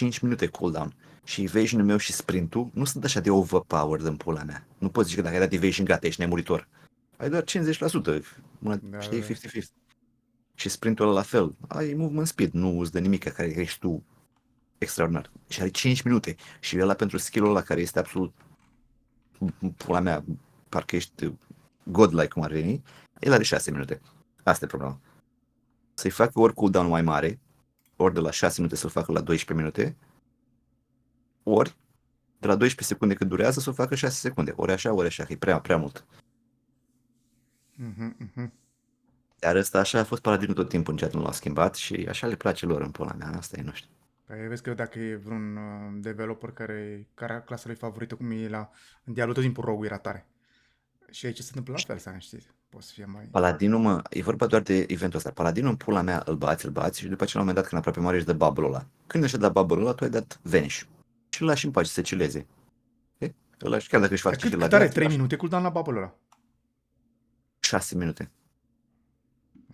5 minute cooldown. Și evasion-ul meu și sprint-ul nu sunt așa de overpowered în pula mea. Nu poți zice că dacă ai dat evasion, gata, ești nemuritor. Ai doar 50%, știi, Da. 50-50. Și sprintul ăla la fel. Ai movement speed, nu îți dă nimic care ești tu extraordinar. Și are 5 minute. Și ăla pentru skill-ul ăla care este absolut pula mea, parcă ești godlike cum ar veni, el are 6 minute. Asta e problema. Să-i facă ori cooldown mai mare, ori de la 6 minute să-l facă la 12 minute, ori de la 12 secunde cât durează să o facă 6 secunde. Ori așa, că e prea mult. Dar ăsta așa a fost paladinul tot timpul, în chat nu l-a schimbat și așa le place lor în pula mea, asta e, nu știu. Păi vezi că dacă e vreun developer care clasa lui favorită, cum e în Diablo, tot timpul rogue era tare. Și aici se întâmplă la fel, să știi. Poți să fie mai... Paladinul, mă, e vorba doar de eventul ăsta. Paladinul în pula mea îl bați și după ce la un moment dat când aproape moare ești de bubble-ul ăla. Când ești de bubble-ul ăla, tu ai dat vanish. Și îl lași în pace să cileze. Îl lași chiar dacă își Dar face și la cât are? viață, 3 minute cooldown la bubble ăla? 6 minute.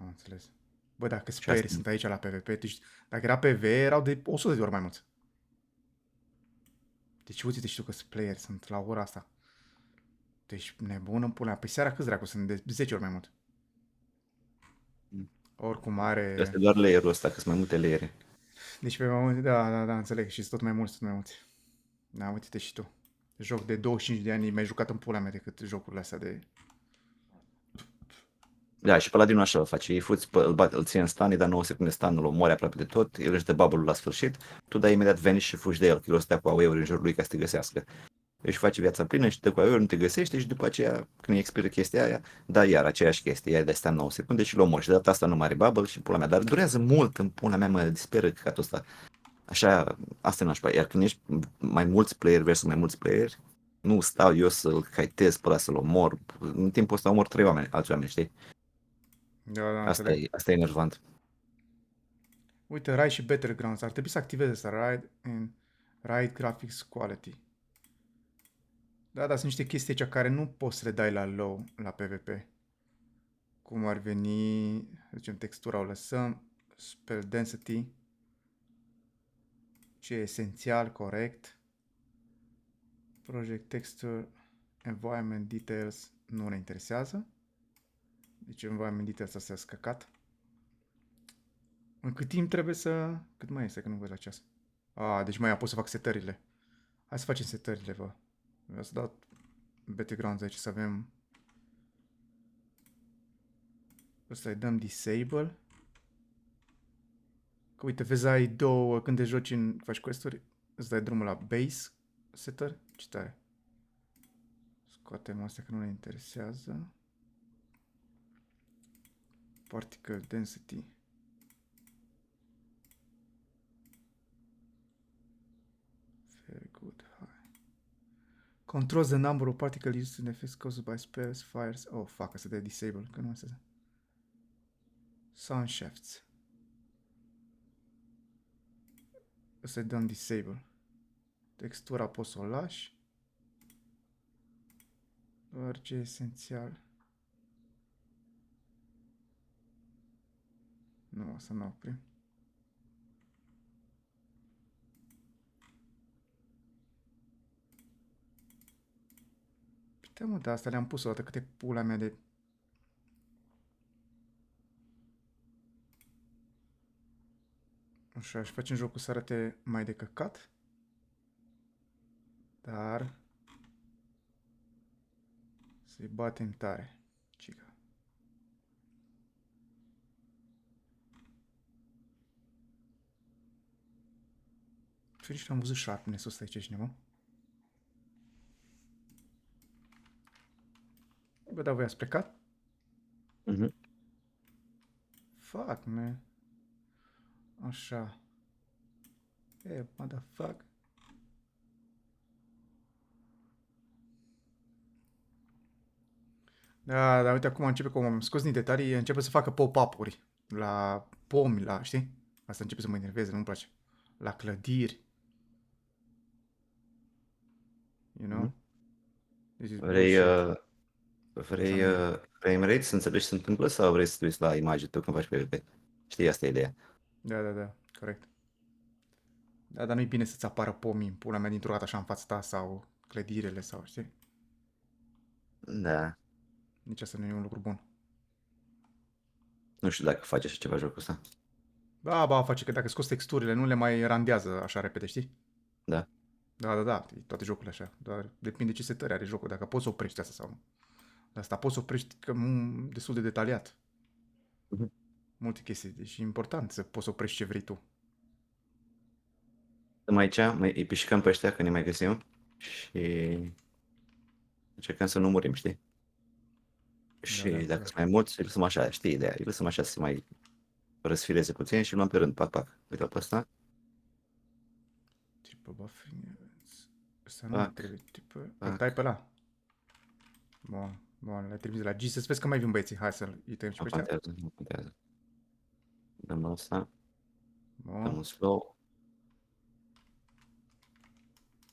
Am înțeles. Bă, dacă 6 playerii sunt aici la PvP, deci dacă era PvE, erau de 100 de ori mai mulți. Deci uite-te și tu că playeri sunt la ora asta. Deci nebun în pula. Pe seara câți dracu sunt? De 10 ori mai mult. Oricum are... Asta e doar layer-ul ăsta, că sunt mai multe layere. Deci pe mai multe, da, înțeleg. Și sunt tot mai mulți. Da, uite-te și tu. Joc de 25 de ani e mai jucat în pula mea decât jocurile astea de... Da, și Paladinul așa îl face. Îl ții în stun, îi dă 9 secunde stun-ul, omoare aproape de tot, el își dă bubble-ul la sfârșit, tu dai imediat vanish și fugi de el, că el o să stea cu AOE-uri în jurul lui ca să te găsească. Își face viața plină și te cu AOE-uri, nu te găsește și după aceea, când expiră chestia aia, da iar aceeași chestie, iar de stun 9 secunde și îl omori. Și de data asta nu mai are bubble și pula mea, dar durează mult în pula mea, mă disperă căcatul ăsta. Așa, asta e nașpa. Iar când ești mai mulți player versus mai mulți player, nu stau eu să-l caitez pe ăla, să-l omor. În timpul ăsta omor 3 oameni, alți oameni, știi? Da, Asta e enervant. Uite, Ride și Battlegrounds. Ar trebui să activeze asta. Ride Graphics Quality. Da, sunt niște chestii aici care nu poți să le dai la low, la PvP. Cum ar veni, zicem, textura o lăsăm, spell density, ce e esențial, corect. Project texture, environment details, nu ne interesează. Deci environment details astea sunt căcat. În cât timp trebuie să... Cât mai este, că nu văd la ceas. Deci mai pot să fac setările. Hai să facem setările, bă. Vreau să dau background aici să avem... Ăsta îi dăm disable. Că uite, vezi, ai două, când te joci faci quest-uri, îți dai drumul la base setter. Ce tare. Scoatem astea că nu ne interesează. Particle density. Very good. Controls the number of particles used in effects caused by spells, fires. Oh, fuck, asta de disable, că nu asta. Sound shafts. Să dăm disable. Textura poți să o lași. Doar ce e esențial. Nu, o să nu oprim. Păi, mă, de asta le-am pus o dată, câte pula mea de... Așa, și facem jocul să arate mai de căcat. Dar... să-i batem tare. Cica. Feriște, am văzut sharpness-ul ăsta aici, cineva. Bă, dar voi ați plecat? Fuck, man. Așa. Motherfuck. Da, dar uite, acum începe, cum am scos din detalii, începe să facă pop-up-uri la pomi, la, știi? Asta începe să mă enerveze, nu-mi place. La clădiri. You know? Vrei frame rate să înțelegi ce se întâmplă sau vrei să te uiți la imagine tu când faci PvP? Știi, asta e ideea. Da, corect. Da, dar nu-i bine să-ți apară pomii în pula mea dintr-o dată așa în fața ta sau clădirile sau, știi? Da. Nici asta nu e un lucru bun. Nu știu dacă face așa ceva jocul ăsta. Ba, face că dacă scoți texturile, nu le mai randează așa repede, știi? Da. Da, toate jocurile așa. Dar depinde ce setări are jocul, dacă poți să oprești asta sau nu. Asta poți să oprești că destul de detaliat. Mhm. Multe chestii. Deci e important să poți să oprești ce vrei tu. Stăm aici, mai îi pișcăm pe ăștia, că ne mai găsim. Și încercăm să nu murim, știi? Și Da, dacă clar. sunt mai mulți, îi lăsăm așa, știi ideea, îi lăsăm așa să se mai răsfireze puțin și îl luăm pe rând, pac, pac. Uite pe ăsta, Triple buffing events. Ăsta nu mai pac, trebuie. Triple... Îl tai pac, pe ăla. Bun, l-ai trimis de la Jesus. Vezi că mai vin băieții. Hai să-i tăiem și nu pe ăștia. contează, nu contează. Dăm la ăsta, dăm un Bun. slow,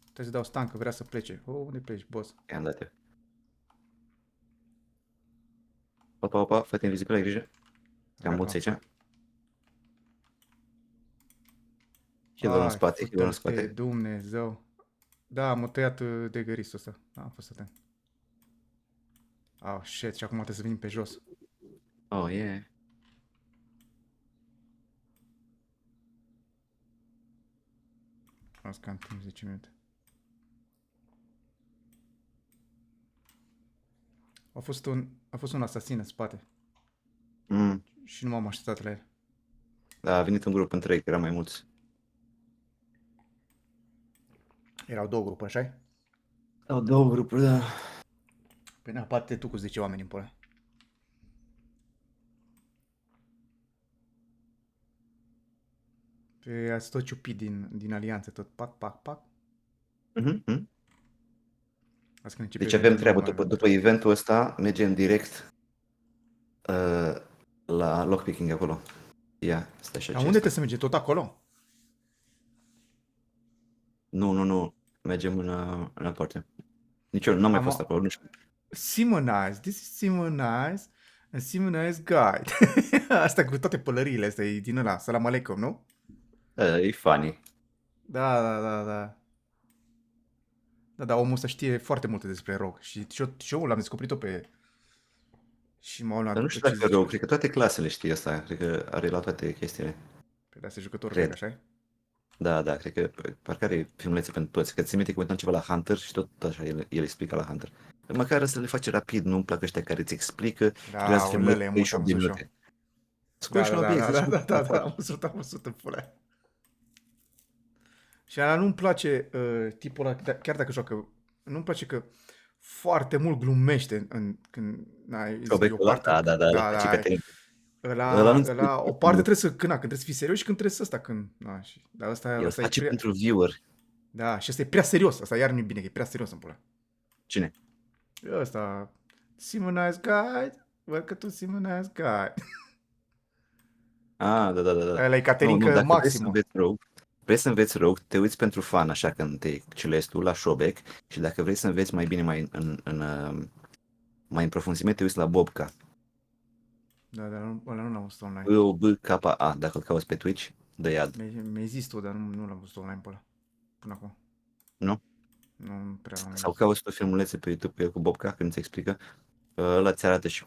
Trebuie să dau stun că vrea să plece. Unde pleci, boss? i-am dat eu. Opa, opa, fă-te invizibil, ai grijă. Cam mulți aici. Healer în Ai, spate, healer în fătă-l pe spate. Dumnezeu. Da, m-a tăiat de găristul ăsta. Am fost atent. Oh, shit, și acum trebuie să venim pe jos. Oh, yeah. Am cam timp 10 minute. A fost un asasin în spate Mm. și nu m-am așteptat la el. Da, a venit un grup întreg, erau mai mulți. Erau două grupuri, așa? Au două grupuri, da. Păi na, poate tu cu 10 oameni în pula. Pe ați tot ciupit din alianță, tot pac, pac, pac. Mhm. Azi când începe Deci avem eventul treabă, normal. după eventul ăsta mergem direct la lockpicking acolo. Ia, stai și Dar unde acesta. trebuie să mergem? Tot acolo? Nu, mergem în parte. Nici eu nu am mai fost Am, acolo, nu știu. Simonize, this is Simonize, and Simonize Guide. Asta cu toate pălăriile astea e din ăla, salam aleikum, nu? E funny. Da. Da, omul ăsta știe foarte multe despre rock și eu l-am descoperit-o pe... Și m-au luat Dar nu după știu ce dacă rău, zice. cred că toate clasele știe asta, cred că are la toate chestiile. Pe de-astea jucătorul tare, Cred. așa Da, cred că parcă are filmulețe pentru toți. Că ți minte că uitam ceva la Hunter și tot așa el explică la Hunter. Măcar să le faci rapid, nu-mi plac ăștia care îți explică și durează Da, filmulețul ulele, mult 38 am de văzut și eu. minute. Scoși un obiect, zici, Am văzut în pula. Și ala nu-mi place tipul ăla, chiar dacă joacă, nu-mi place că foarte mult glumește când e o Obiectul ăla? parte, Da, da, Cicatrine. Ăla nu ăla, o parte trebuie să, când trebuie să fii serios și când trebuie să ăsta, dar el ăsta e face prea, pentru viewer. da, și ăsta e prea serios, asta iar nu e bine, că e prea serios în pula. Cine? Ăsta, Simonize Guide, welcome to Simonize Guide. Da. Ăla e Nu, Caterinca dacă vrei să maximă. înveți rău, te uiți pentru fan, așa când te cilezi tu la Shobek și dacă vrei să înveți mai bine, mai în profunzime, te uiți la Bobca. Da, dar ăla nu l-am văzut online. Bobka, dacă îl cauți pe Twitch, dă iad. Mi-ai zis tu, dar nu l-am văzut online pe ăla. Până acum. Nu? Nu prea l-am Sau văzut. cauți tu filmulețe pe YouTube pe el cu Bobca când îți explică. Ăla ți arată și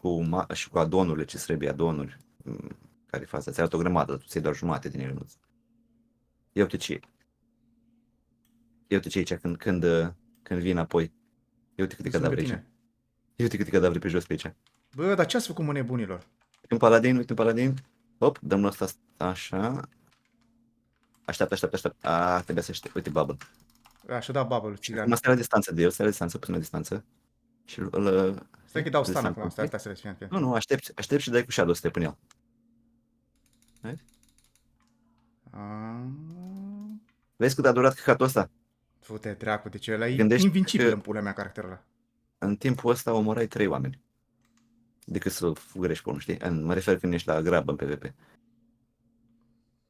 cu adonurile, ce trebuie adonuri. Care e faza? Ți arată o grămadă, tu ți doar jumate din ele. Ia uite ce e. Ia uite ce e aici când vin apoi. Ia uite câte Sunt lângă cadavre aici. tine. Ia uite câte cadavre pe jos pe aici. Bă, dar ce ați făcut, mă, nebunilor? Uite un paladin. Hop, dăm la ăsta așa. Așteaptă. Trebuie să aștept. Uite, bubble. Așa da bubble, Și acum țigan. stai la distanță de el, stai la distanță, puțin la distanță. Și Stai că dau îl stun distanță acum, un stai pic. să le fie. Nu, aștepți și dai cu shadow step în el. Vezi cât a durat căcatul ăsta? Fute dracu, deci ăla e Gândește invincibil că în pula mea caracterul ăla. în timpul ăsta omorai 3 oameni. Decât să fugărești pe unul, știi? Mă refer când ești la grabă în PvP.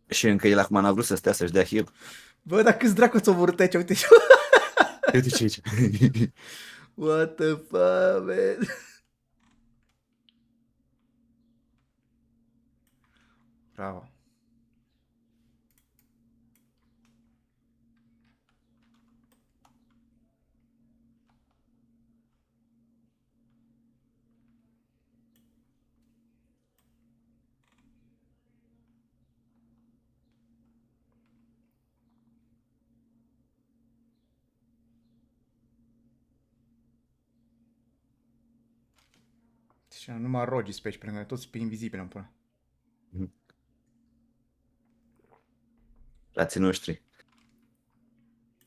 Și încă el acum n-a vrut să stea să-și dea heal. Bă, dar câți dracu ți-o vărut aici, uite și Uite ce aici. What the fuck, man? Bravo. Și numai rogi pe aici, pe lângă, toți pe invizibile îmi pune. Mhm. Frații noștri.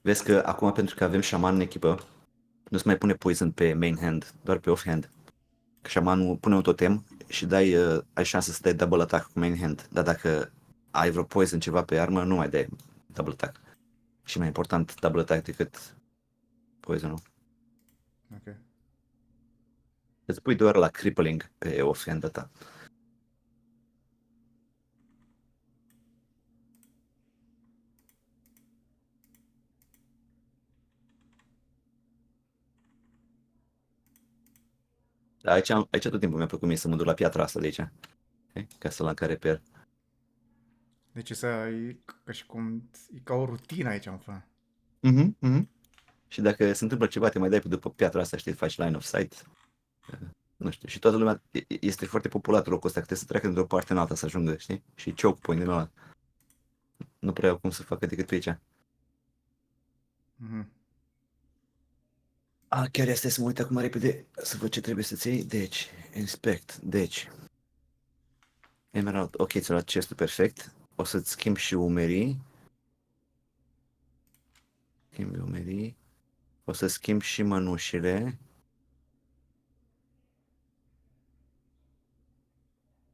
Vezi că acum, pentru că avem șaman în echipă, nu se mai pune poison pe main hand, doar pe off hand. Că șamanul pune un totem și ai șansa să dai double attack cu main hand. Dar dacă ai vreo poison ceva pe armă, nu mai dai double attack. Și mai important double attack decât poison-ul. Ok. Îți pui doar la crippling pe off hand ta. Dar aici tot timpul mi-a plăcut mie să mă duc la piatra asta de aici. Okay? Ca să-l am ca reper. Deci e ca și cum, e ca o rutină aici, în fă. Mhm, mhm. Și dacă se întâmplă ceva, te mai dai pe după piatra asta, știi, faci line of sight. Nu știu, și toată lumea, este foarte populat locul ăsta, că trebuie să treacă dintr-o parte în alta să ajungă, știi? Și choke point din ăla. Nu prea au cum să facă decât pe aici. Mhm. Chiar este să mă uit acum repede să văd ce trebuie să-ți iei. Deci, inspect, deci. Emerald, ok, ți-a luat chestul perfect. O să-ți schimb și umerii. Schimbi umerii. O să schimb și mănușile.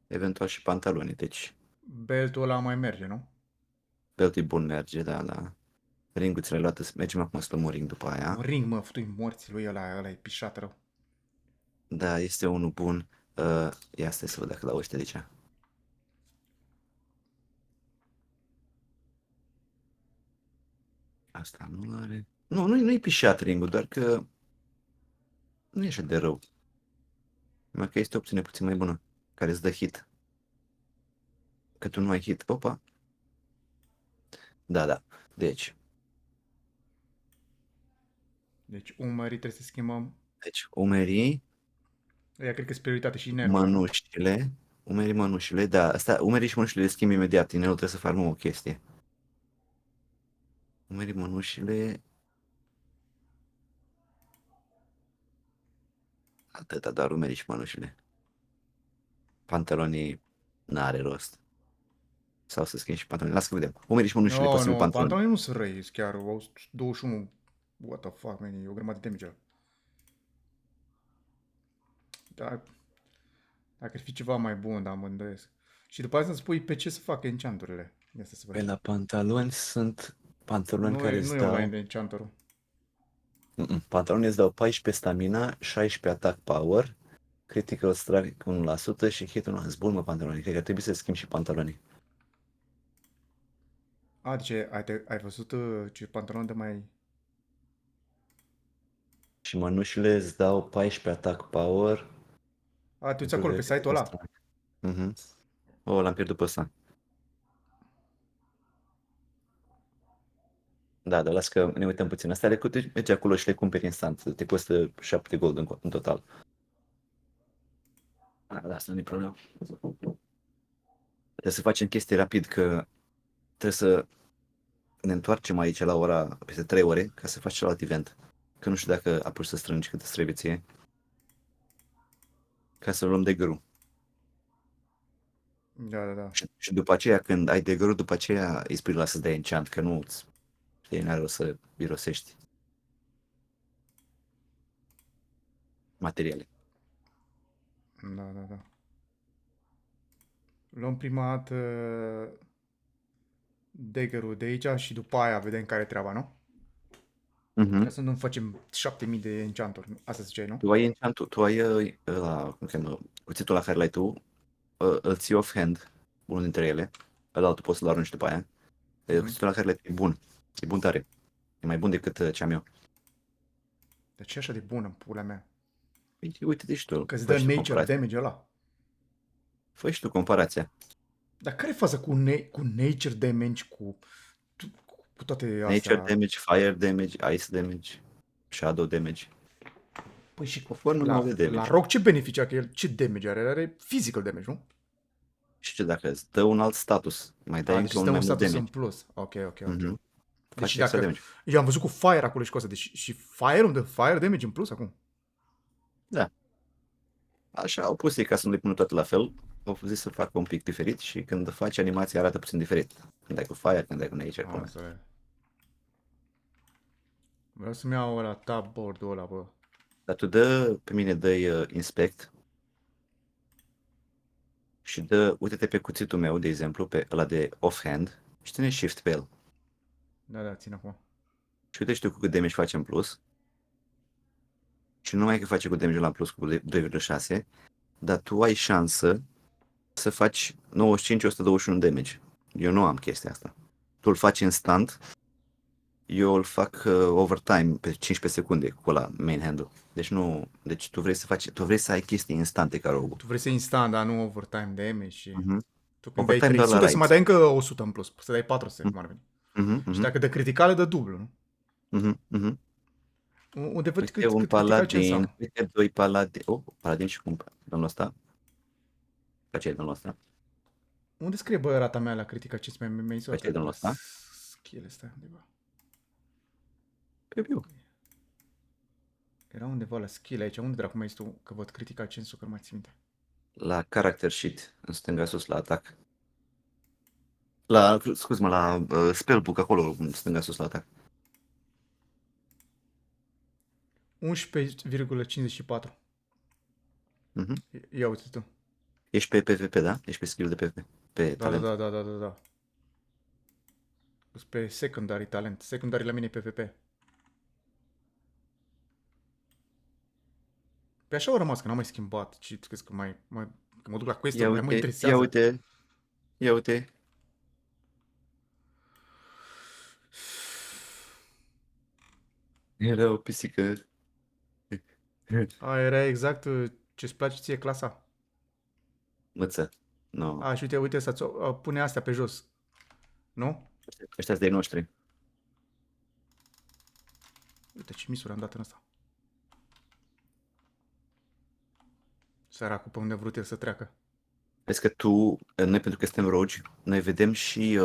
Eventual și pantalonii, deci Beltul ăla mai merge, nu? beltul bun merge, da. Ring-ul ți l-ai luat, mergem acum să luăm un ring după Un aia. ring, mă, futui morții lui ăla e pișat rău. Da, este unul bun. Ia stai să văd dacă l-au ăștia de aici. Asta nu are. Nu, nu-i pișat ring-ul, doar că nu e așa de rău. Numai că este o opțiune puțin mai bună, care îți dă hit. Că tu nu ai hit. Opa. Da. Deci, Deci umării trebuie să schimbăm. umerii, Ea cred că sunt prioritate și inerul, nu? umerii, mănușile, da, asta, umerii și mănușile le schimbi imediat, inelul trebuie să farmăm o chestie. Umerii, mănușile, atâta, doar umerii și mănușile. Pantalonii, n-are rost. Sau să schimbi și pantaloni. Lasă că vedem. Umerii și mănușile, No, posibil no, pantaloni. pantalonii nu sunt răi, sunt chiar au 21. What the fuck, man, e o grămadă de damage ăla. Dar dacă ar fi ceva mai bun, dar mă îndoiesc. Și după aceea să spui pe ce să facă enchanturile. Ia să Pe văd. la pantaloni sunt pantaloni Nu care e, îți nu e online dau... de enchanterul. Pantaloni îți dau 14 stamina, 16 attack power, critical strike 1% și hit 1. Îți bun, mă, pantalonii. Cred că trebuie să schimbi și pantalonii. A, deci ai văzut ce pantalon de mai... Și mănușile îți dau 14 attack power. A, te uiți acolo pe Critical site-ul ăla? strike. Mhm. Oh, l-am pierdut pe ăsta. Da, dar las că ne uităm puțin. Astea mergi acolo și le cumperi instant. Te costă 7 gold în total. Da, asta nu e problemă. Trebuie să facem chestii rapid, că trebuie să ne întoarcem aici la ora peste 3 ore ca să faci celălalt event. Că nu știu dacă apuci să strângi cât îți trebuie ție. Ca să luăm de grâu. Da. Și după aceea, când ai de grâu, după aceea îi spui la să dea enchant, că nu știi, n-are rost să irosești materiale. Da. Luăm prima dată dagger-ul de aici și după aia vedem care e treaba, nu? Ca Mhm. să nu facem 7000 de enchanturi. Asta ziceai, nu? Tu ai enchantul, tu ai cum se cheamă, cuțitul la care l-ai tu, îl ții off-hand, unul dintre ele, ălaltul poți să-l arunci după aia. Mhm. Cuțitul la care l-ai tu e bun, e bun tare. E mai bun decât ce am eu. De ce e așa de bună în pula mea? Uite-te și tu, Că îți fă dă și tu nature comparația. damage ăla. Fă și tu comparația. Dar care e faza cu nature damage, cu toate Nature astea? damage, fire damage, ice damage, shadow damage. Păi și O formă nouă de la damage. rock ce beneficia? Că el ce damage are? Are physical damage, nu? Și ce dacă îți dă un alt status, mai dai A, deci încă îți un dă un mai mult status damage. în plus. Ok. Mhm. Deci Faci extra dacă... damage. Eu am văzut cu fire acolo și cu asta. Deci și fire îmi dă fire damage în plus acum. Da. Așa au pus ei ca să nu le pună toate la fel. Au zis să facă un pic diferit și când faci animația arată puțin diferit. Când dai cu Fire, când dai cu Nature. cum e. Asta e. Vreau să-mi iau ăla tab board-ul ăla, bă. Dar tu dă, pe mine dă inspect și uite-te pe cuțitul meu, de exemplu, pe ăla de offhand și ține shift pe el. Da, țin acum. Și uite și tu cu cât damage face în plus. Și nu numai că face cu damage la plus cu 2,6, dar tu ai șansă să faci 95-121 damage. Eu nu am chestia asta. Tu îl faci instant, eu îl fac overtime pe 15 secunde cu la main handle. Deci nu, deci tu vrei să ai chestii instante ca rogu. Tu vrei să instant, dar nu overtime damage și... Tu când Overtime dai doar la 300 să mai raids. dai încă 100 în plus. Să dai 400, cum ar veni. Și dacă dă criticală, dă dublu, nu? Unde văd Uite cât un critical ce paladin, înseamnă. uite doi paladini. Oh, paladin și cum domnul ăsta? Ce e domnul ăsta? Unde scrie, bă, rata mea la critica ce mi-ai zis? Ce e domnul ăsta? Skill ăsta undeva. Piu, piu. Era undeva la skill aici. Unde dracu mi-ai zis tu că văd critical censul, că nu mai țin minte. La character sheet, în stânga sus, la atac. Scuze-mă, la spellbook, acolo, în stânga sus, la atac. 11,54. Ia uite tu. Ești pe PvP, da? Ești pe skill de PvP. Pe talent. Da. Sunt pe secondary talent. Secondary la mine e PvP. Pe așa au rămas, că n-am mai schimbat. Și crezi că că mă duc la quest, mai mă interesează. Ia uite. Era o pisică. Era exact ce-ți place ție clasa. Măță. No. Și uite să pune astea pe jos. Nu? Ăștia-s de-ai noștri. Uite ce misuri am dat în ăsta. Săracul pe unde a vrut el să treacă. Vezi că noi pentru că suntem rogi, noi vedem și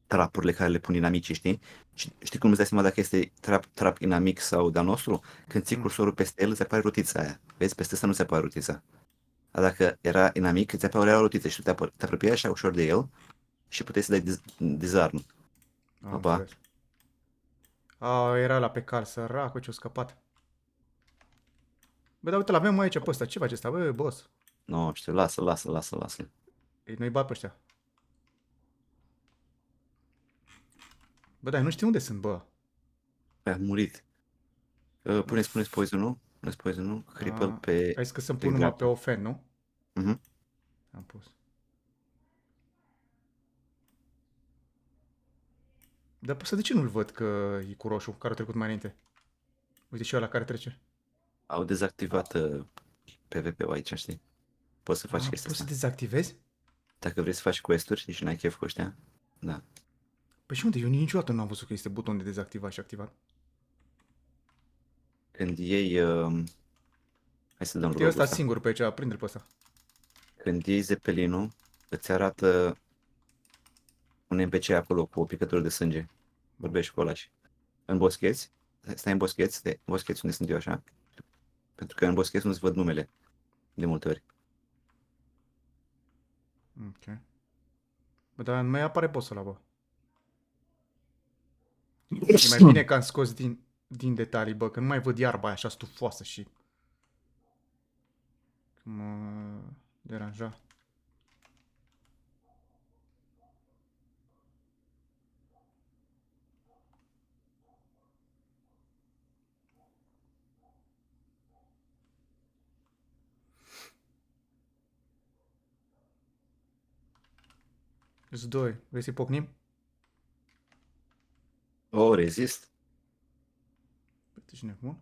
trapurile care le pun inamicii, știi? Știi cum îți dai seama dacă este trap inamic sau de-al nostru? Când ții cursorul peste el, îți apare rotița aia. Vezi, peste asta nu se apare rotița. Dar dacă era inamic, îți apare o rotiță și tu te apropiai așa ușor de el și puteai să dai disarm. Opa. Era la pe cal, săracul ce-a scăpat. Bă, dar uite, l-avem aici pe ăsta. Ce face ăsta? Bă, boss. Nu știu, lasă. Ei, noi bat pe ăștia. Bă, dar nu știu unde sunt, bă. Păi, a murit. Puneți poison-ul. Puneți poison-ul. Cripple pe... Hai să pun numai pe offend, nu? Am pus. Dar pe ăsta de ce nu-l văd că e cu roșu, care a trecut mai înainte? Uite și ăla care trece. Au dezactivat PvP-ul aici, știi? Poți să faci chestia Poți să asta. dezactivezi? Dacă vrei să faci quest-uri, știi, și n-ai chef cu ăștia, da. Păi și unde? Eu niciodată nu am văzut că este buton de dezactivat și activat. Când iei... Hai să dăm Uite ăsta singur pe aici, prinde-l pe ăsta. Când iei zepelinul, îți arată un NPC acolo cu o picătură de sânge. Vorbești cu ăla și... În boscheți, stai în boscheți unde sunt eu așa, pentru că în boscheți nu-ți văd numele, de multe ori. Ok. Bă, dar nu mai apare boss-ul ăla, bă. E mai bine că am scos din detalii, bă, că nu mai văd iarba aia așa stufoasă și... mă deranja. Îți doi. Vrei să-i pocnim? Rezist. Uite și nebun.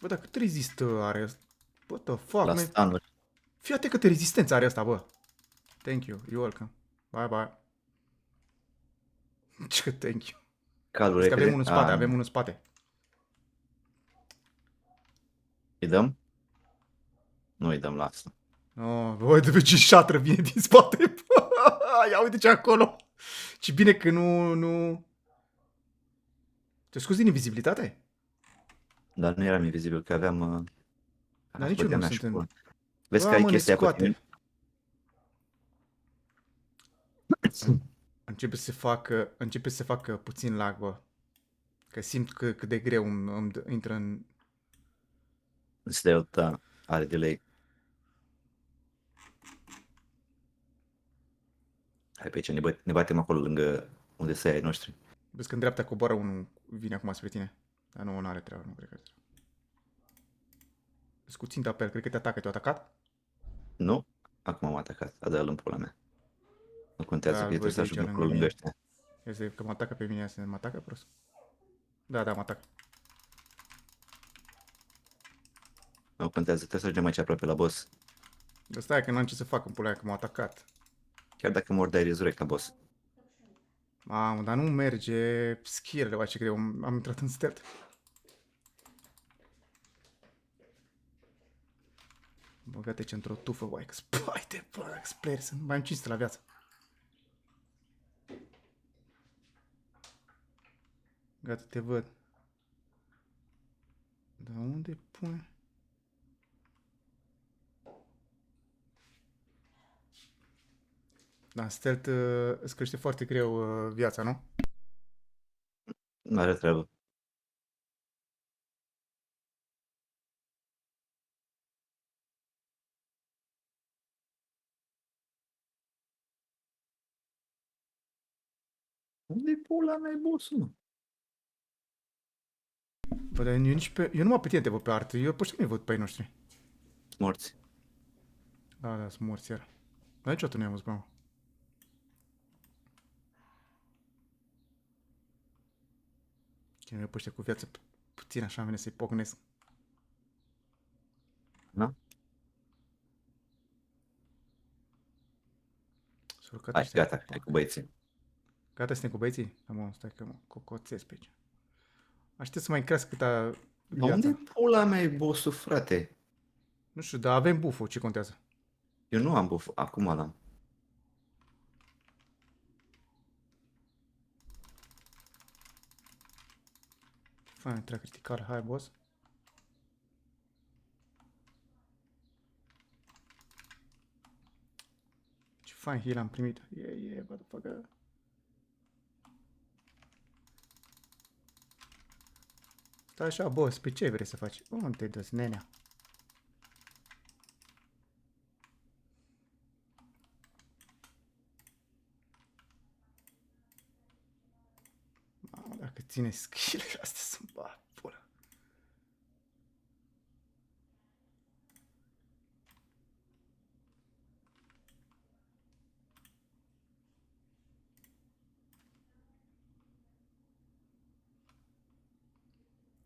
Bă, dar cât rezist are ăsta? What the fuck, La man? stun-uri. Fii atent câtă rezistență are ăsta, bă. Thank you. You're welcome. Bye. Ce thank you. Calul Că repede. avem unul în spate, Îi dăm? Nu îi dăm la asta. Bă, de ce șatră vine din spate. Ia uite ce acolo. Ce bine că nu... Te scuzi din invizibilitate? Dar nu eram invizibil, că aveam... Dar nici eu băteam nu mea sunt și în... cu... Vezi că Bă, ai mă, ne chestia pe scoate. tine? Începe să se facă puțin lag, bă. Că simt cât de greu îmi intră în... Stealth, da, are delay. Hai pe aici, ne batem acolo lângă unde să ai noștri. Vezi că în dreapta coboară unul, vine acum spre tine. Dar nu are treabă, nu cred că are treabă. Îți cu ținta pe el, cred că te atacă, te-a atacat? Nu? Acum am atacat, a dat în pula mea. Nu contează Da, că îl eu trebuie văd să de aici ajung lângă acolo lângă mine. ăștia. Este că mă atacă pe mine, să mă atacă prost. Da, mă atacă. Nu contează, trebuie să ajungem aici aproape la boss. Dar stai că n-am ce să fac în pula aia, că m-a atacat. Chiar dacă mor, dai resurrect la boss. Mamă, dar nu merge skill-ele, ce greu, am intrat în stealth. Băgate ce într-o tufă, băi, că spai de bă, player, sunt mai am 500 la viață. Gata, te văd. Dar unde pune? Da, stealth îți crește foarte greu viața, nu? Nu are treabă. Unde-i pula mea e bossul, mă? Bă, dar eu numai pe tine te văd pe artă, eu pe ăștia nu-i văd pe ai noștri. Morți. Da, sunt morți iar. Dar niciodată nu i-am văzut pe mă. Cine pe ăștia cu viață puțin așa îmi vine să-i pocnesc. Da? S-au urcat Hai, ăștia gata, pe hai cu pac. băieții. Gata, suntem cu băieții? Da, mă, stai că mă cocoțez pe aici. Aștept să mai crească câta Dar unde viața. pula mea e bossul, frate? Nu știu, dar avem buful, ce contează? Eu nu am buff, acum l-am. Fă intra critical, hai boss. Ce fain heal am primit. Yeah, motherfucker. Stai așa, boss, pe ce vrei să faci? Unde te duci, nenea? Mamă, dacă ține skill-urile astea sunt bat, pula.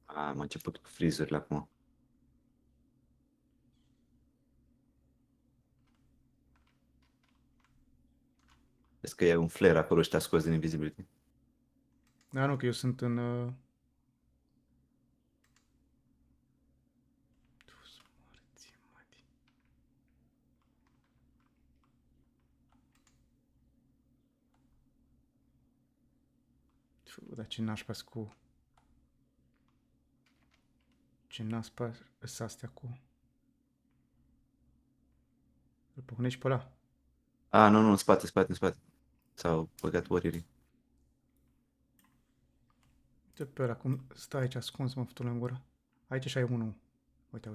Am început cu frizurile acum. Vezi că e un flare acolo și te-a scos din invisibility. Da, nu, că eu sunt în... Dus, morții, mătii. Dar ce nașpa cu... Ce nașpa sunt astea cu... Îl pocnești pe ăla. Nu, în spate, spate, în spate. S-au băgat warriorii. Uite pe ăla, cum stă aici ascuns, mă fătul în gură. Aici și ai unul. Uite.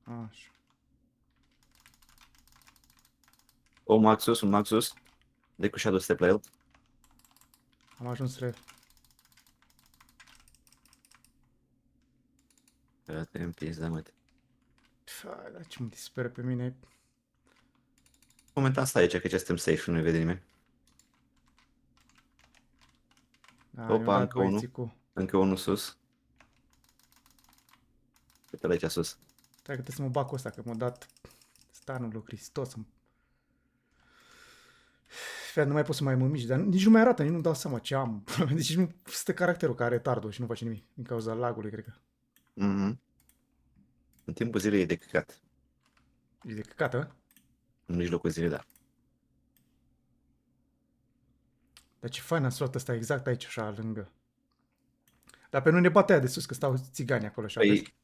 Așa. O Maxus, un Maxus. De cu Shadow Step la el. Am ajuns re... Te în pizda, mă. Dar ce mă disperă pe mine. Momentan stai aici, că aici suntem safe și nu-i vede nimeni. Da, mi-au Opa, dat încă unul. băieții cu... Încă unul sus. Uite-l aici sus. Stai că trebuie să mă bag cu ăsta, că m-a dat stanul lui Hristos. Fiat, nu mai pot să mai mă mișc, dar nici nu mai arată, nici nu-mi dau seama ce am. Deci nu stă caracterul care are tardul și nu face nimic, din cauza lagului, cred că. Mhm. În timpul zilei e de căcat. E de căcată? În mijlocul zilei, da. Dar ce fain a luat ăsta exact aici, așa, lângă. Dar pe nu ne bate aia de sus, că stau țigani acolo, așa, vezi? Păi,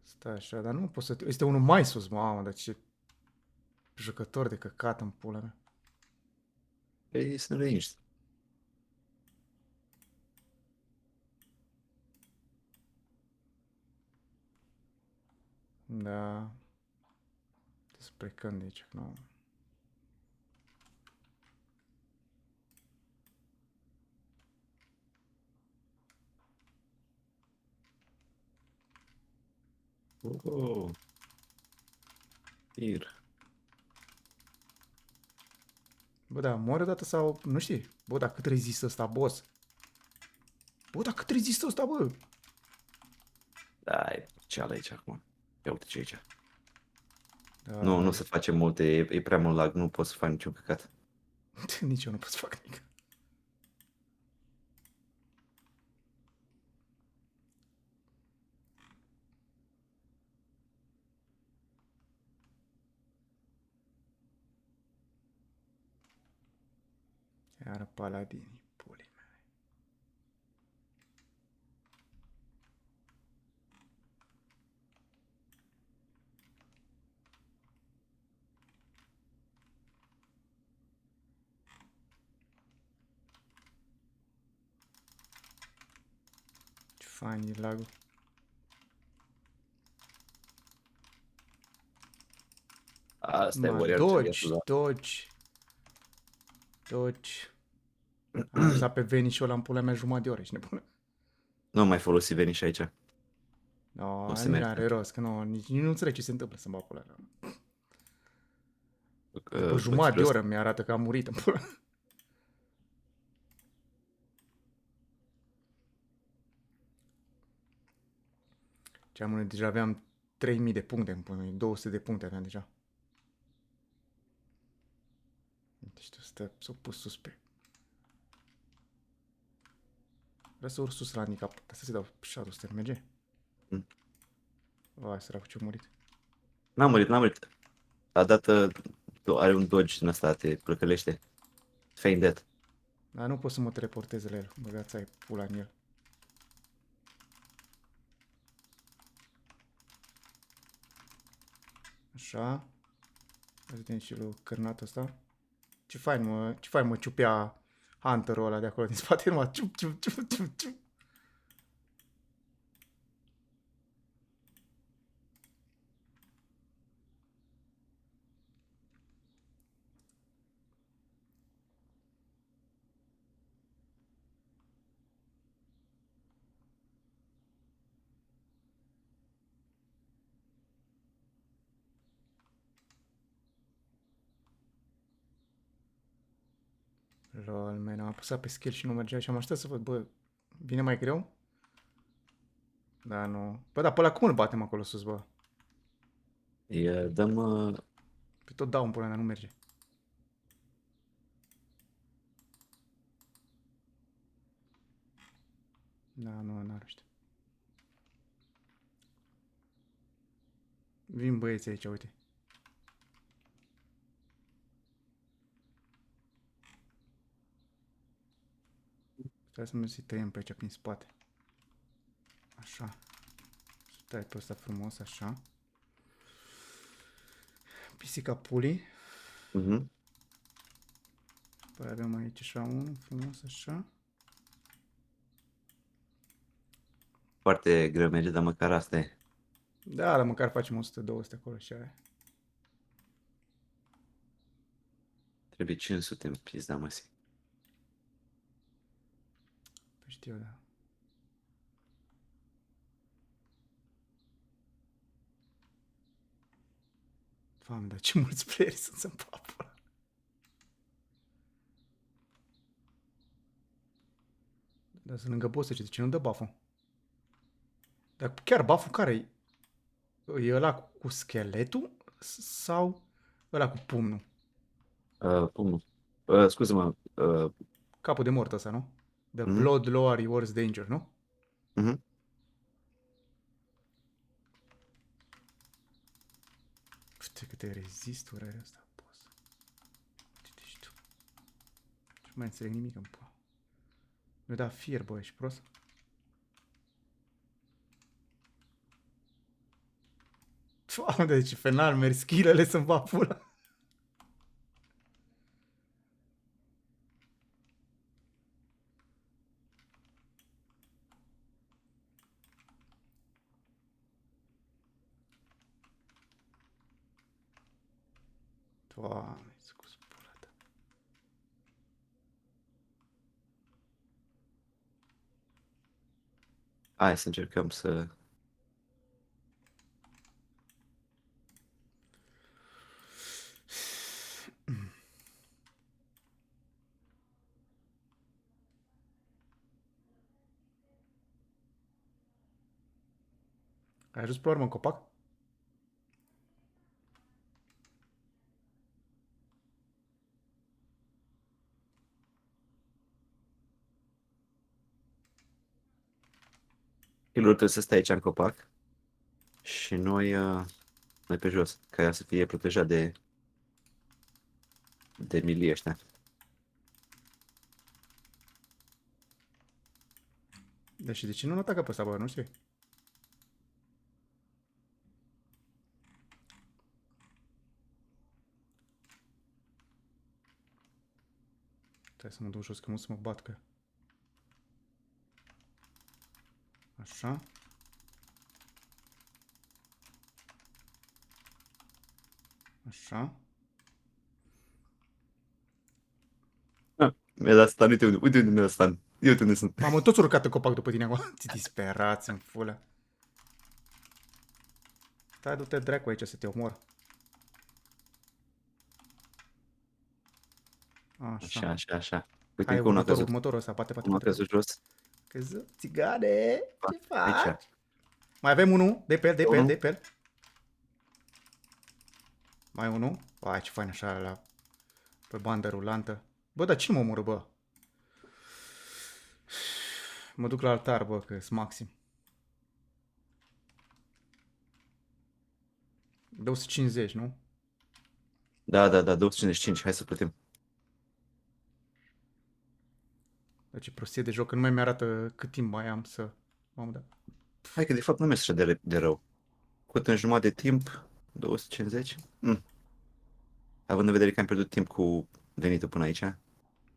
Stai așa, dar nu pot să... Este unul mai sus, mamă, dar ce jucător de căcat în pula mea. păi sunt liniști. Da. Despre când de aici, nu. Oh, tir. Bă, da, moare odată sau... Nu știi. Bă, dar cât rezistă ăsta, boss? Bă, dar cât rezistă ăsta, bă? Da, e ceală aici acum. Ia uite ce e aici. Da, Nu se face multe, e prea mult lag, nu poți să faci niciun căcat. nici eu nu pot să fac nimic. Iară paladinii, pulii mele. Ce fain e lagul. Asta e Ma, Warrior dodge, Giant, dodge, dodge. Am lăsat pe Veni și ăla în pula mea jumătate de oră, ești nebună. Nu mai folosi Venish aici. No, O să nici mergi. n-are rost, că nu, nici nu înțeleg ce se întâmplă să-mi bag pula mea. După Poți jumătate de rost. oră mi-arată că am murit în pula. Ce am deja aveam 3000 de puncte în pula mea, 200 de puncte aveam deja. Deci tu s-o pus sus pe... Vreau să urc sus la handicap, dar să-ți dau shadow step, merge? Mm. Vai, săracu, ce-a murit. N-am murit. A dat, are un dodge din ăsta, te plăcălește. Feign dead. Dar nu pot să mă teleportez la el, băgați ai pula în el. Așa. Vedem și lui cărnatul ăsta. Ce fain mă ciupea Hunter-ul ăla de acolo din spate, numai ciup, ciup, ciup, ciup, ciup. Lol, man, am apăsat pe skill și nu mergea și am așteptat să văd, bă, vine mai greu? Da, nu. Bă, dar pe ăla cum îl batem acolo sus, bă? Îi dăm... Pe tot dau în pula mea, nu merge. Da, nu, n-are ăștia. Vin băieții aici, uite. Stai să merg să-i tăiem pe aici prin spate. Așa. Stai pe ăsta frumos, așa. Pisica pulii. Mhm. Păi avem aici așa unul frumos, așa. Foarte greu merge, dar măcar asta e. Da, dar măcar facem 100-200 acolo și aia. Trebuie 500 în pizda, măsi. Păi știu, da. Doamne, dar ce mulți playeri sunt în papă. Dar sunt lângă boss, de ce nu dă buff-ul? Dar chiar buff-ul care-i? E ăla cu scheletul sau ăla cu pumnul? Pumnul. Scuze-mă. Capul de mort ăsta, nu? The Mhm. blood lower rewards danger, nu? Mhm. Uite câte rezisturi are ăsta, boss. Uite-te și tu. mai înțeleg nimic în pula. Mi-a dat fier, bă, ești prost? Doamne, deci penal, merg skill-ele să-mi va pula. Doamne, scuz pula ta. Hai să încercăm să... Ai ajuns pe la urmă în copac? Healer-ul trebuie să stea aici în copac. Și noi pe jos, ca ea să fie protejat de milii ăștia. Deci de ce nu-l atacă pe ăsta, bă? Nu știu. Trebuie să mă duc jos, că nu să mă bat că... Așa. Așa. Mi-a dat stun, uite unde mi-a dat stun. Uite unde sunt. Mamă, toți urcat în copac după tine acum. Ți disperați în fulă. Stai, du-te dracu aici să te omor. Așa. Așa. Uite Hai, că unul a căzut. următorul ăsta, bate. Unul a căzut jos. Căzut, țigane, ce faci? Aici. Mai avem unul, de pe el, Unul. de pe el. Mai unul. Vai, ce fain așa la... Pe bandă rulantă. Bă, dar cine mă omoră, bă? Mă duc la altar, bă, că-s maxim. 250, nu? Da, 255, hai să plătim. Deci e prostie de joc, că nu mai mi-arată cât timp mai am să... Mamă, da. Hai că de fapt nu mi-e așa de rău. Cât în jumătate de timp, 250? Având în vedere că am pierdut timp cu venitul până aici.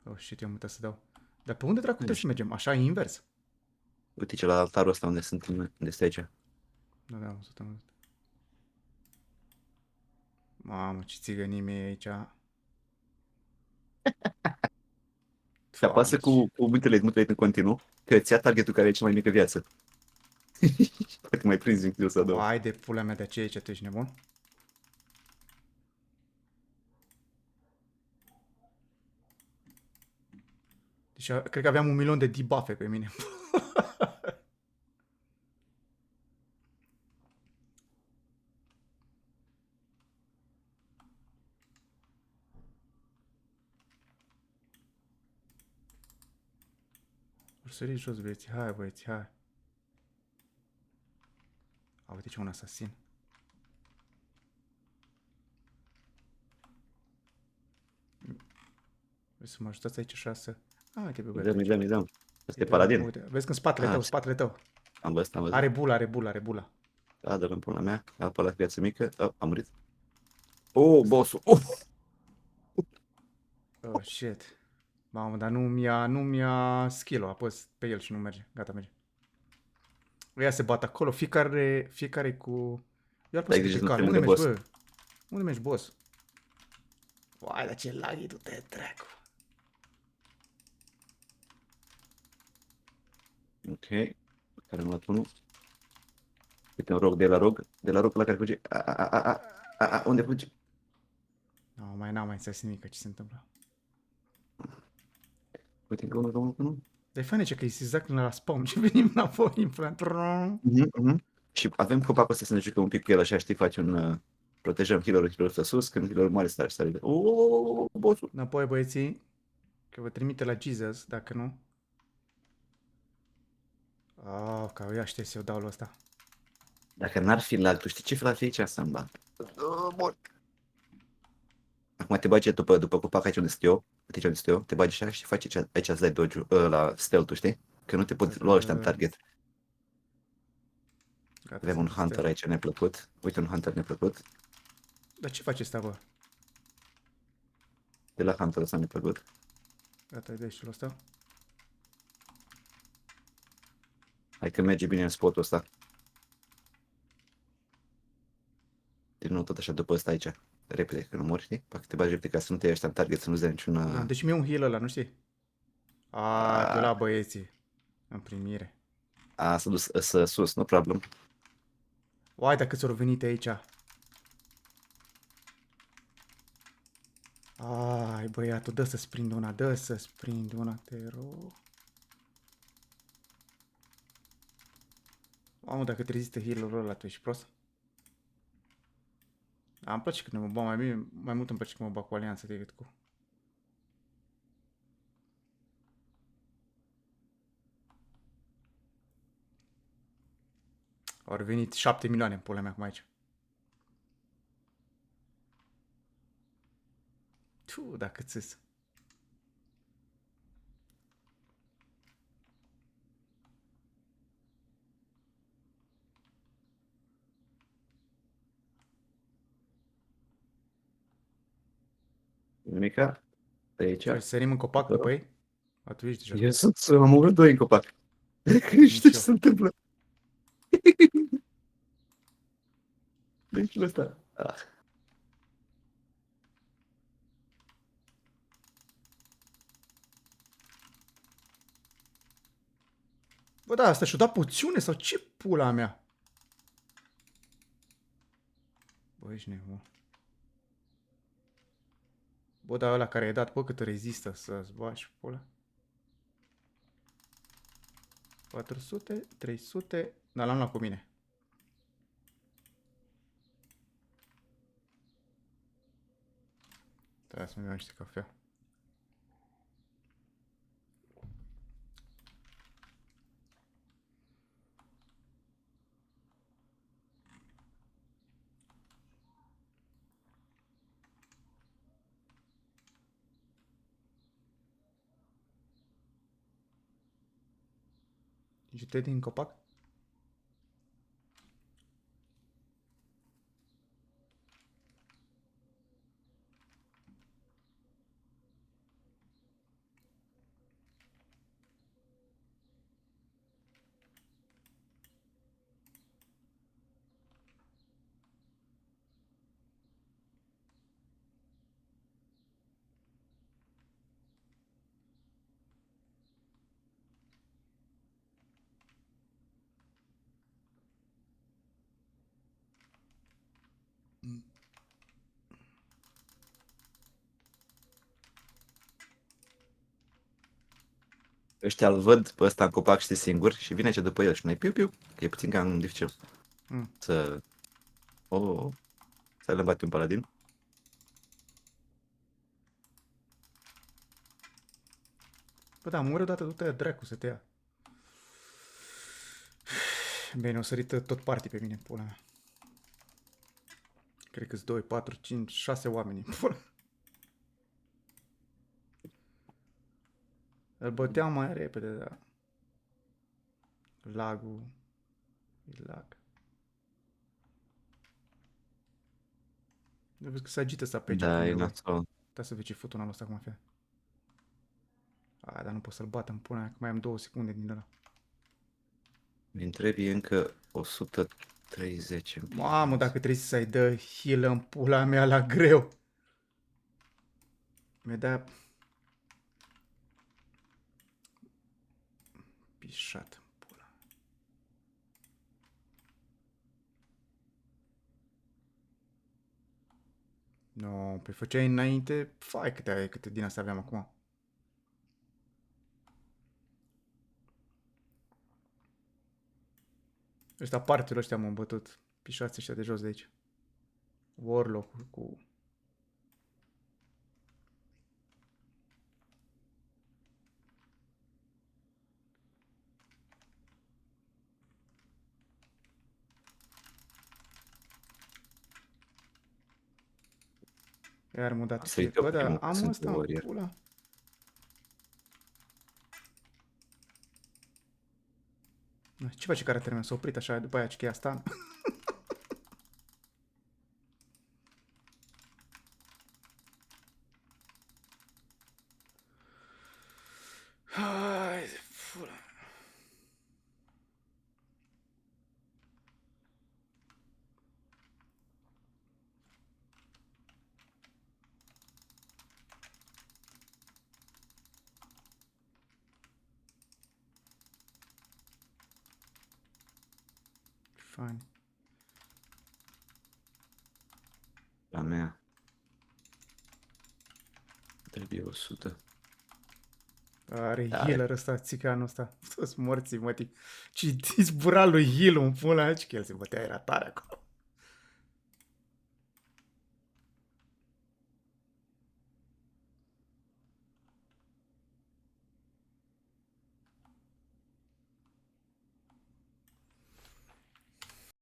Oh, shit, am uitat să dau. Dar pe unde dracu trebuie să mergem? Așa, invers? Uite ce la altarul ăsta unde sunt, unde este aici. Da, am văzut. Mamă, ce țigănii mei aici. Și apasă cu mutelate în continuu, că îți ia targetul care e cea mai mică viață. Poate mai prinzi un kill sau două. Hai de pula mea, de aceea aici, tu ești nebun? Deci cred că aveam 1.000.000 de debuffe pe mine. Vor sări jos, băieți. Hai, băieți, hai. A, uite ce un asasin. Vrei să mă ajutați aici așa să... Ah, uite pe băieți. Îi dăm. Ăsta e paladin. Uite, vezi că în spatele tău. Am văzut. Are bula. Da, dă-l în pula mea. Ia pe ăla viață mică. Oh, am murit. Oh, bossul. Oh! Oh, shit. Mamă, dar nu mi-a skill-ul. Apăs pe el și nu merge. Gata, merge. Ăia se bat acolo. Fiecare cu... Iar pe grijă să nu cal. te Unde lângă mergi, boss. bă? Unde mergi, boss? Vai, dar ce laghi tu te dracu. Ok. Care am luat unul. Uite un rog de la rog. De la rog la care fuge. Unde fuge? N-am mai înțeles nimic ce se întâmplă. Uite încă unul. Dar e fain ce că e exact la spawn și venim înapoi în front. Și avem copacul ăsta să ne jucăm un pic cu el așa, știi, faci un... protejăm healer-ul ăsta sus, când healer-ul mare stare. Bossul. Înapoi, băieții, că vă trimite la Jesus, dacă nu. Că ia știi să eu dau lui ăsta. Dacă n-ar fi lag, tu știi ce fel ar fi aici să-mi bat? Bun. Acum te bagi după copac aici unde sunt eu, aici unde sunt eu, te bagi așa și faci aici îți dai dodge la stealth-ul, știi? Că nu te poți lua ăștia în target. Gata, Avem un sunt hunter stealth. aici neplăcut. Uite un hunter neplăcut. Dar ce face ăsta, bă? De la hunterul ăsta neplăcut. Gata, de aici ăsta. Hai că merge bine în spotul ăsta. Din nou tot așa după ăsta aici. Repede, că nu mori, știi? Fac te bagi repede ca să nu te iei ăștia în target, să nu-ți dea niciun... Da, deci mi-e un heal ăla, nu știi? A, de la băieții. În primire. S-a dus sus, no problem. Uai, dacă ți-au venit aici. Ai, băiatul, dă să-ți prind una, dă să-ți prind una, te rog. Mamă, dacă te rezistă heal-ul ăla, tu ești prost. Da, îmi place când mă bag mai bine, mai mult îmi place când mă bag cu alianță decât cu... Au venit 7 milioane în pula mea acum aici. Tu, dacă ți Nimica. De aici. Ce, sărim în copac după ei? A, tu ești deja. Eu am omorât doi în copac. Știi ce eu. se întâmplă? Deci ăsta. Bă, da, asta și-o dat poțiune sau ce pula mea? Bă, ești nebun. Bă, dar ăla care i-a dat, bă, cât rezistă să-ți bagi pula. 400, 300, dar l-am luat cu mine. Trebuie să-mi iau niște cafea. Ești te din copac? Ăștia îl văd pe ăsta în copac, știi, singur și vine ce după el și noi piu-piu, că e puțin cam dificil să... Să le bate un paladin. Bă, da, mori odată, du-te dracu să te ia. Bine, o sărit tot party pe mine, pula mea. Cred că-s 2, 4, 5, 6 oameni. Pula. Îl băteam mai repede, da. Lagul. E lag. Eu văd că se agită să apece Da, e când nasol. Da să vezi ce fut unul ăsta cum fie. A, dar nu pot să-l bat în pula mea, că mai am 2 secunde din ăla. Mi trebuie încă 130. Mamă, dacă trebuie să-i dă heal în pula mea la greu. Mi-a dat... Pișat în pula. No, păi făceai înainte, fai câte din astea aveam acum. Ăștia partiul ăștia m-au bătut. Pișați ăștia de jos de aici. Warlock cu... Iar m-a dat Am kill. sărit eu Bă, dar primul, că am sunt ăsta în warrior. pula. Ce face caracterul meu? S-a oprit așa, după aia ce asta. Hai, pula. Fani. La mea. Trebuie 100. Are Da, healer ăsta, țicanul ăsta. Toți morții, mătii. Ce zbura lui heal în pula, ce că el se bătea, era tare acolo.